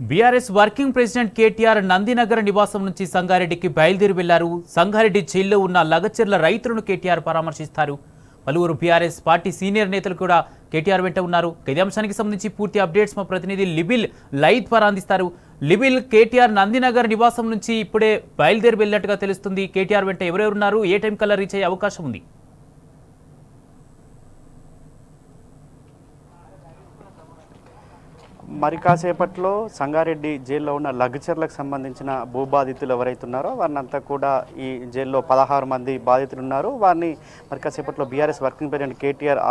BRS working president KTR Nandinagar నివాసం నుంచి సంగారెడ్డికి బయలుదేరి వెళ్లారు. సంగారెడ్డి జైల్లో ఉన్న లగచర్ల రైతులను కేటీఆర్ పరామర్శిస్తారు. పలువురు బీఆర్ఎస్ పార్టీ సీనియర్ నేతలు కూడా కేటీఆర్ వెంట ఉన్నారు. ఇదే అంశానికి సంబంధించి పూర్తి అప్డేట్స్ మా ప్రతినిధి లిబిల్ లైవ్ ద్వారా అందిస్తారు. లిబిల్, కేటీఆర్ నందినగర్ నివాసం నుంచి ఇప్పుడే బయలుదేరి వెళ్ళినట్టుగా తెలుస్తుంది. కేటీఆర్ వెంట ఎవరెవరున్నారు, ఏ టైం కల్లా రీచ్ అయ్యే అవకాశం ఉంది? మరి కాసేపట్లో సంగారెడ్డి జైల్లో ఉన్న లగచర్లకు సంబంధించిన భూబాధితులు ఎవరైతే ఉన్నారో వారినంతా కూడా ఈ జైల్లో 16 మంది బాధితులు ఉన్నారు. వారిని మరి కాసేపట్లో బీఆర్ఎస్ వర్కింగ్ ప్రెసిడెంట్ కేటీఆర్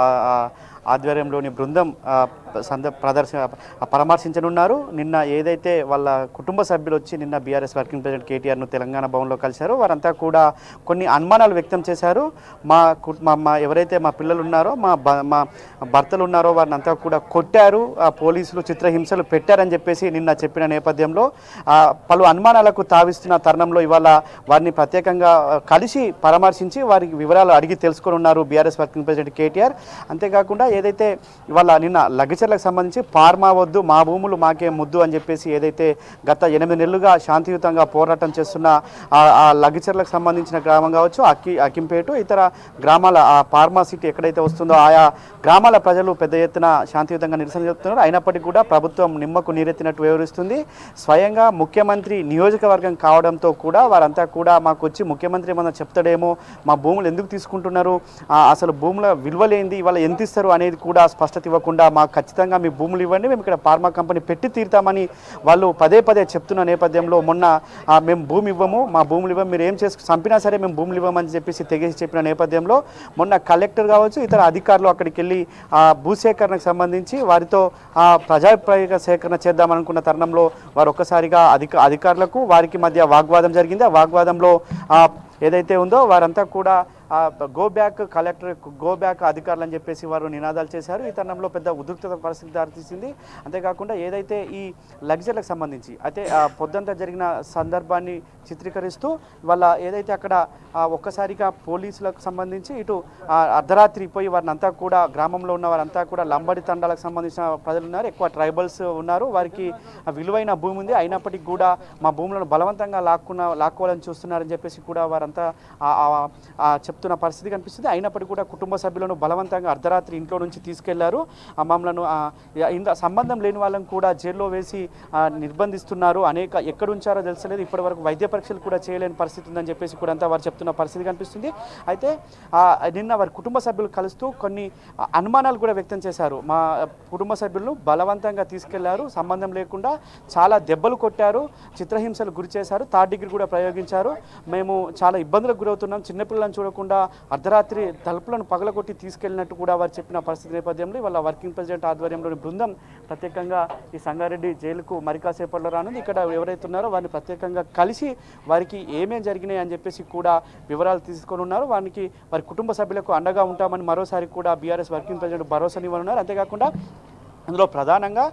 ఆధ్వర్యంలోని బృందం పరామర్శించనున్నారు. నిన్న ఏదైతే వాళ్ళ కుటుంబ సభ్యులు వచ్చి నిన్న బీఆర్ఎస్ వర్కింగ్ ప్రెసిడెంట్ కేటీఆర్ను తెలంగాణ భవన్లో కలిశారో వారంతా కూడా కొన్ని అనుమానాలు వ్యక్తం చేశారు. మా ఎవరైతే మా పిల్లలు ఉన్నారో మా భర్తలు ఉన్నారో వారిని అంతా కూడా కొట్టారు, పోలీసులు చిత్రహింసలు పెట్టారని చెప్పేసి నిన్న చెప్పిన నేపథ్యంలో పలు అనుమానాలకు తావిస్తున్న తరుణంలో ఇవాళ వారిని ప్రత్యేకంగా కలిసి పరామర్శించి వారికి వివరాలు అడిగి తెలుసుకొని ఉన్నారు బీఆర్ఎస్ వర్కింగ్ ప్రెసిడెంట్ కేటీఆర్. అంతేకాకుండా ఏదైతే ఇవాళ నిన్న లగచర్లకు సంబంధించి పార్మా వద్దు, మా భూములు మాకే ముద్దు అని చెప్పేసి ఏదైతే గత 8 నెలలుగా శాంతియుతంగా పోరాటం చేస్తున్న ఆ లగచర్లకు సంబంధించిన గ్రామం కావచ్చు, అకింపేటు ఇతర గ్రామాల ఆ పార్మా సిటీ ఎక్కడైతే వస్తుందో ఆయా గ్రామాల ప్రజలు పెద్ద ఎత్తున శాంతియుతంగా నిరసన చెప్తున్నారు. అయినప్పటికీ కూడా ప్రభుత్వం నిమ్మకు నీరెత్తినట్టు వ్యవహరిస్తుంది. స్వయంగా ముఖ్యమంత్రి నియోజకవర్గం కావడంతో కూడా వారంతా కూడా మాకు వచ్చి ముఖ్యమంత్రి ఏమన్నా చెప్తాడేమో, మా భూములు ఎందుకు తీసుకుంటున్నారు, అసలు భూముల విలువలేంది, ఇవాళ ఎంత ఇస్తారు అనేది కూడా స్పష్టత ఇవ్వకుండా మాకు ఖచ్చితంగా మీ భూములు ఇవ్వండి, మేము ఇక్కడ ఫార్మా కంపెనీ పెట్టి తీరుతామని వాళ్ళు పదే చెప్తున్న నేపథ్యంలో మొన్న మేము భూమి ఇవ్వము, మా భూములు ఇవ్వము, మీరు ఏం చంపినా సరే మేము భూములు ఇవ్వమని చెప్పేసి తెగేసి చెప్పిన నేపథ్యంలో మొన్న కలెక్టర్ కావచ్చు ఇతర అధికారులు అక్కడికి వెళ్ళి భూసేకరణకు సంబంధించి వారితో ప్రజాభిప్రాయ సేకరణ చేద్దామనుకున్న తరుణంలో వారు ఒక్కసారిగా అధికారులకు వారికి మధ్య వాగ్వాదం జరిగింది. ఆ వాగ్వాదంలో ఏదైతే ఉందో వారంతా కూడా go back collector, go back అధికారులు అని చెప్పేసి వారు నినాదాలు చేశారు. ఈ తరుణంలో పెద్ద ఉద్రిక్తత పరిస్థితి దారితీసింది. అంతేకాకుండా ఏదైతే ఈ లగ్జరీలకు సంబంధించి అయితే పొద్దంతా జరిగిన సందర్భాన్ని చిత్రీకరిస్తూ వాళ్ళ ఏదైతే అక్కడ ఒక్కసారిగా పోలీసులకు సంబంధించి ఇటు అర్ధరాత్రి పోయి వారిని అంతా కూడా గ్రామంలో ఉన్న వారంతా కూడా లంబడి తండాలకు సంబంధించిన ప్రజలు ఉన్నారు, ఎక్కువ ట్రైబల్స్ ఉన్నారు, వారికి విలువైన భూమి ఉంది, అయినప్పటికీ కూడా మా భూములను బలవంతంగా లాక్కోవాలని చూస్తున్నారని చెప్పేసి కూడా వారంతా చెప్తున్న పరిస్థితి కనిపిస్తుంది. అయినప్పటికీ కూడా కుటుంబ సభ్యులను బలవంతంగా అర్ధరాత్రి ఇంట్లో నుంచి తీసుకెళ్లారు. మమ్మల్ని సంబంధం లేని వాళ్ళని కూడా జైల్లో వేసి నిర్బంధిస్తున్నారు, ఎక్కడ ఉంచారో తెలుసలేదు, ఇప్పటి వరకు వైద్య పరీక్షలు కూడా చేయలేని పరిస్థితి ఉందని చెప్పేసి కూడా అంతా వారు చెప్తున్న పరిస్థితి కనిపిస్తుంది. అయితే నిన్న వారి కుటుంబ సభ్యులు కలుస్తూ కొన్ని అనుమానాలు కూడా వ్యక్తం చేశారు. మా కుటుంబ సభ్యులను బలవంతంగా తీసుకెళ్లారు, సంబంధం లేకుండా చాలా దెబ్బలు కొట్టారు, చిత్రహింసలు గురి చేశారు, 3rd డిగ్రీ కూడా ప్రయోగించారు, మేము చాలా ఇబ్బందులకు గురవుతున్నాం, చిన్నపిల్లలను చూడకుండా అర్ధరాత్రి తలుపులను పగలగొట్టి తీసుకెళ్లినట్టు కూడా వారు చెప్పిన పరిస్థితి నేపథ్యంలో వాళ్ళ వర్కింగ్ ప్రెసిడెంట్ ఆధ్వర్యంలోని బృందం ప్రత్యేకంగా ఈ సంగారెడ్డి జైలుకు మరికాసేపట్లో రానుంది. ఇక్కడ ఎవరైతే ఉన్నారో వారిని ప్రత్యేకంగా కలిసి వారికి ఏమేం జరిగినాయి అని చెప్పేసి కూడా వివరాలు తీసుకొని ఉన్నారు. వారి కుటుంబ సభ్యులకు అండగా ఉంటామని మరోసారి కూడా బీఆర్ఎస్ వర్కింగ్ ప్రెసిడెంట్ భరోసానివ్వనున్నారు. అంతేకాకుండా అందులో ప్రధానంగా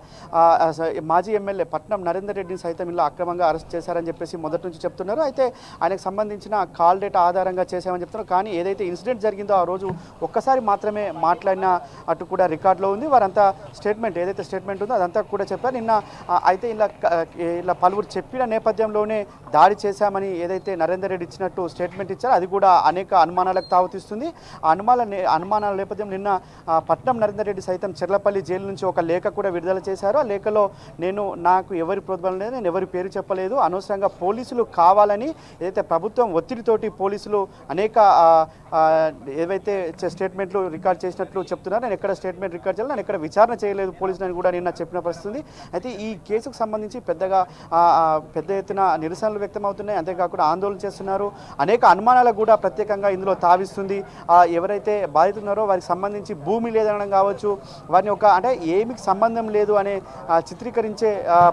మాజీ ఎమ్మెల్యే పట్నం నరేందర్ రెడ్డిని సైతం ఇలా అక్రమంగా అరెస్ట్ చేశారని చెప్పేసి మొదటి నుంచి చెప్తున్నారు. అయితే ఆయనకు సంబంధించిన కాల్ డేటా ఆధారంగా చేశామని చెప్తున్నారు. కానీ ఏదైతే ఇన్సిడెంట్ జరిగిందో ఆ రోజు ఒక్కసారి మాత్రమే మాట్లాడిన అటు కూడా రికార్డులో ఉంది. వారంతా స్టేట్మెంట్ ఏదైతే స్టేట్మెంట్ ఉందో అదంతా కూడా చెప్పారు. నిన్న అయితే ఇలా పలువురు చెప్పిన నేపథ్యంలోనే దాడి చేశామని ఏదైతే నరేందర్ రెడ్డి ఇచ్చినట్టు స్టేట్మెంట్ ఇచ్చారో అది కూడా అనేక అనుమానాలకు తావుతీస్తుంది. అనుమానాల నేపథ్యం నిన్న పట్నం నరేందర్ రెడ్డి సైతం చెర్లపల్లి జైలు నుంచి ఒక లేఖ కూడా విడుదల చేశారు. ఆ లేఖలో నాకు ఎవరి ప్రోద్బలం లేదు, నేను ఎవరి పేరు చెప్పలేదు, అనవసరంగా పోలీసులు కావాలని ఏదైతే ప్రభుత్వం ఒత్తిడితోటి పోలీసులు అనేక ఏవైతే స్టేట్మెంట్లు రికార్డ్ చేసినట్లు చెప్తున్నారు, నేను ఎక్కడ స్టేట్మెంట్ రికార్డ్ చేయాలి, నేను ఎక్కడ విచారణ చేయలేదు పోలీసులని కూడా నిన్న చెప్పిన పరిస్థితి. అయితే ఈ కేసుకు సంబంధించి పెద్ద ఎత్తున నిరసనలు వ్యక్తమవుతున్నాయి, అంతేకాకుండా ఆందోళన చేస్తున్నారు, అనేక అనుమానాలకు కూడా ప్రత్యేకంగా ఇందులో తావిస్తుంది. ఎవరైతే బాధితున్నారో వారికి సంబంధించి భూమి లేదనడం కావచ్చు, వారిని అంటే ఏమికి సంబంధం లేదు అనే చిత్రీకరించే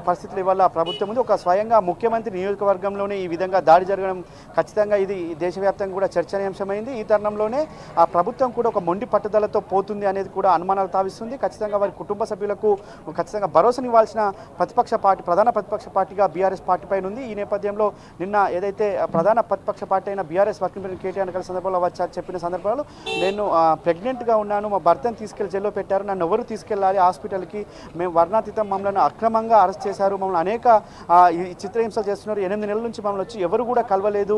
పరిస్థితులు ఇవాళ ప్రభుత్వం ఉంది. ఒక స్వయంగా ముఖ్యమంత్రి నియోజకవర్గంలోనే ఈ విధంగా దాడి జరగడం ఖచ్చితంగా ఇది దేశవ్యాప్తంగా కూడా చర్చనీయాంశమైంది. ఈ తరుణంలోనే ఆ ప్రభుత్వం కూడా ఒక మొండి పట్టుదలతో పోతుంది అనేది కూడా అనుమానాలు తావిస్తుంది. ఖచ్చితంగా వారి కుటుంబ సభ్యులకు ఖచ్చితంగా భరోసానివ్వాల్సిన ప్రధాన ప్రతిపక్ష పార్టీగా బీఆర్ఎస్ పార్టీ పైన ఉంది. ఈ నేపథ్యంలో నిన్న ఏదైతే ప్రధాన ప్రతిపక్ష పార్టీ అయిన బీఆర్ఎస్ వర్కింగ్ ప్రెసిడెంట్ కేటీఆర్ కలిసిన సందర్భంలో చెప్పిన సందర్భాలు, నేను ప్రెగ్నెంట్గా ఉన్నాను, మా భర్తను తీసుకెళ్లి జైల్లో పెట్టారు, నన్ను ఎవరు తీసుకెళ్ళాలి, హాస్పిటల్ హాస్పిటల్కి మేము వర్ణాతీతం మమ్మల్ని అక్రమంగా అరెస్ట్ చేశారు, మమ్మల్ని అనేక ఈ చిత్రహింసలు చేస్తున్నారు, 8 నెలల నుంచి మమ్మల్ని వచ్చి ఎవరు కూడా కలవలేదు,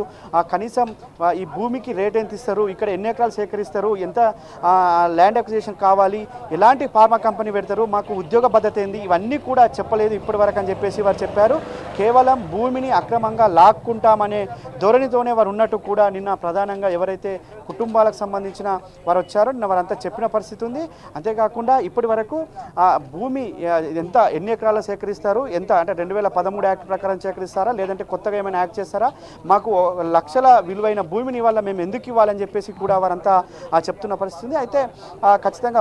కనీసం ఈ భూమికి రేట్ ఎంత ఇస్తారు, ఇక్కడ ఎన్ని ఎకరాలు సేకరిస్తారు, ఎంత ల్యాండ్ అక్విజిషన్ కావాలి, ఎలాంటి ఫార్మా కంపెనీ పెడతారు, మాకు ఉద్యోగ భద్రత ఏంది, ఇవన్నీ కూడా చెప్పలేదు ఇప్పటి వరకు అని చెప్పేసి వారు చెప్పారు. కేవలం భూమిని అక్రమంగా లాక్కుంటామనే ధోరణితోనే వారు ఉన్నట్టు కూడా నిన్న ప్రధానంగా ఎవరైతే కుటుంబాలకు సంబంధించిన వారు వచ్చారో నిన్న వారంతా చెప్పిన పరిస్థితి ఉంది. అంతేకాకుండా ఇప్పటి వరకు భూమి ఎన్ని ఎకరాలు సేకరిస్తారు, ఎంత అంటే 2013 యాక్ట్ ప్రకారం సేకరిస్తారా లేదంటే కొత్తగా ఏమైనా యాక్ట్ చేస్తారా, మాకు లక్షల విలువైన భూమిని వల్ల మేము ఎందుకు ఇవ్వాలని చెప్పేసి కూడా వారంతా చెప్తున్న పరిస్థితి ఉంది. అయితే ఖచ్చితంగా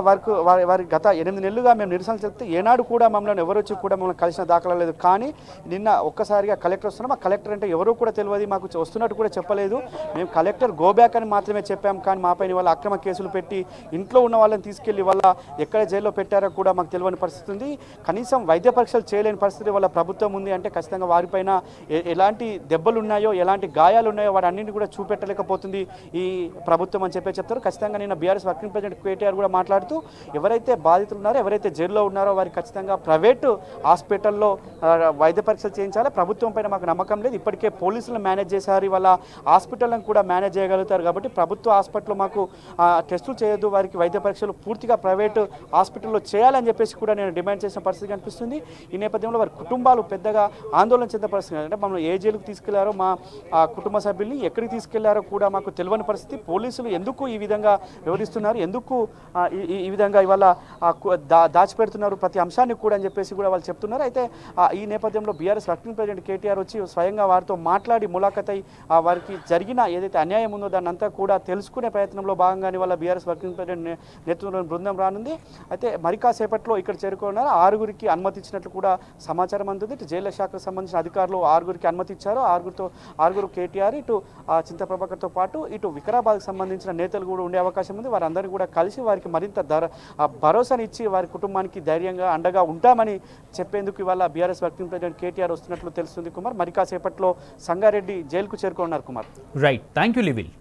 వారి గత 8 నెలలుగా మేము నిరసన చెప్తే ఏనాడు కూడా మమ్మల్ని ఎవరు వచ్చి కూడా మమ్మల్ని కలిసిన దాఖలా లేదు. కానీ నిన్న ఒక్కసారిగా కలెక్టర్ వస్తున్నాం, ఆ కలెక్టర్ అంటే ఎవరో కూడా తెలియదు, మాకు వస్తున్నట్టు కూడా చెప్పలేదు. మేము కలెక్టర్ గో బ్యాక్ అని మాత్రమే చెప్పాం, కానీ మాపైన వాళ్ళ అక్రమ కేసులు పెట్టి ఇంట్లో ఉన్న వాళ్ళని తీసుకెళ్లి వాళ్ళ ఎక్కడ జైల్లో పెట్టారో కూడా మాకు తెలియని పరిస్థితి ఉంది. కనీసం వైద్య పరీక్షలు చేయలేని పరిస్థితి వాళ్ళ ప్రభుత్వం ఉంది. అంటే ఖచ్చితంగా వారిపైన ఎలాంటి దెబ్బలు ఉన్నాయో ఎలాంటి గాయాలు ఉన్నాయో వాటి అన్నింటినీ కూడా చూపెట్టలేకపోతుంది ఈ ప్రభుత్వం అని చెప్తారు. ఖచ్చితంగా నిన్న బీఆర్ఎస్ వర్కింగ్ ప్రెసిడెంట్ కేటీఆర్ కూడా మాట్లాడుతూ ఎవరైతే బాధితులు ఉన్నారో ఎవరైతే జైల్లో ఉన్నారో వారికి ఖచ్చితంగా ప్రైవేటు హాస్పిటల్లో వైద్య పరీక్షలు చేయించాలి, ప్రభుత్వం పైన మాకు నమ్మకం లేదు, ఇప్పటికే పోలీసులు మేనేజ్ చేశారు, వాళ్ళ హాస్పిటల్ని కూడా మేనేజ్ చేయగలుగుతారు కాబట్టి ప్రభుత్వ హాస్పిటల్లో మాకు టెస్టులు చేయొద్దు, వారికి వైద్య పరీక్షలు పూర్తిగా ప్రైవేటు హాస్పిటల్లో చేయాలని చెప్పేసి కూడా నేను డిమాండ్ చేసిన పరిస్థితి కనిపిస్తుంది. ఈ నేపథ్యంలో వారి కుటుంబాలు పెద్దగా ఆందోళన చెందే పరిస్థితి, అంటే మమ్మల్ని ఏ జైలుకు తీసుకెళ్లారో మా కుటుంబ సభ్యుల్ని ఎక్కడికి తీసుకెళ్లారో కూడా మాకు తెలియని పరిస్థితి, పోలీసులు ఎందుకు ఈ విధంగా వివరిస్తున్నారు, ఎందుకు ఈ విధంగా ఇవాళ దాచిపెడుతున్నారు ప్రతి అంశాన్ని కూడా అని చెప్పేసి కూడా వాళ్ళు చెప్తున్నారు. అయితే ఈ నేపథ్యంలో బీఆర్ఎస్ వర్కింగ్ ప్రెసిడెంట్ కేటీఆర్ వచ్చి స్వయంగా వారితో మాట్లాడి ములాఖతై వారికి జరిగిన ఏదైతే అన్యాయం ఉందో దాన్ని అంతా కూడా తెలుసుకునే ప్రయత్నంలో భాగంగానే వాళ్ళ బీఆర్ఎస్ వర్కింగ్ ప్రెసిడెంట్ నేతృత్వంలోని బృందం రానుంది. అయితే మరి కాసేపట్లో ఇక్కడ చేరుకున్నారు, 6గురికి అనుమతి ఇచ్చినట్లు కూడా సమాచారం అందుతుంది. ఇటు జైళ్ల శాఖకు సంబంధించిన అధికారులు 6గురికి అనుమతి ఇచ్చారు. 6గురు కేటీఆర్, ఇటు చింత ప్రభాకర్తో పాటు ఇటు వికారాబాద్కు సంబంధించిన నేతలు కూడా ఉండే అవకాశం ఉంది. వారందరినీ కూడా కలిసి వారికి మరింత భరోసానిచ్చి వారి కుటుంబానికి ధైర్యంగా అండగా ఉంటామని చెప్పేందుకు ఇవాళ బీఆర్ఎస్ వర్కింగ్ ప్రెసిడెంట్ కేటీఆర్ వస్తున్నట్లు తెలుస్తుంది కుమార్. మరి కాసేపట్లో సంగారెడ్డి జైలుకు చేరుకున్నారు కుమార్. Right, thank you లివిల్.